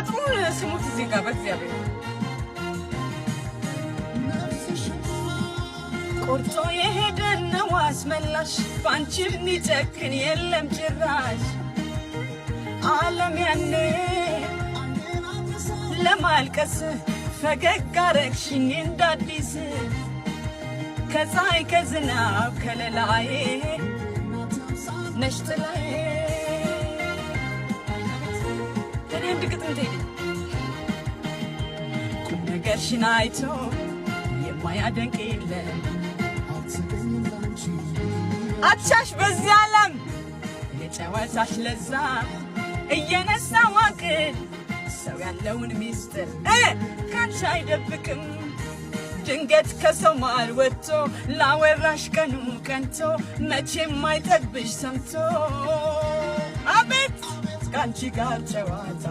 ግጥሙን ስሙት እዚህ ጋር በእግዚአብሔር ቆርጦ የሄደን ነው አስመላሽ ባንቺ የሚጨክን የለም ጭራሽ ዓለም ያኔ ለማልቀስ ፈገግ አረግሽኝ እንዳዲስ ከፀሐይ ከዝናብ ከለላዬ ነሽ ጥላዬ እኔ እንድግጥም ትሄድ ቁም ነገርሽን አይቶ የማያደንቅ የለም አቻሽ በዚህ ዓለም የጨዋታሽ ለዛ እየነሳ ዋቅል ሰው ያለውን ሚስጥር ካንቺ አይደብቅም ድንገት ከሰው ማል ወጥቶ ላወራሽ ቀኑ ቀንቶ መቼም አይጠግብሽ ሰምቶ አቤት ካንቺ ጋር ጨዋታ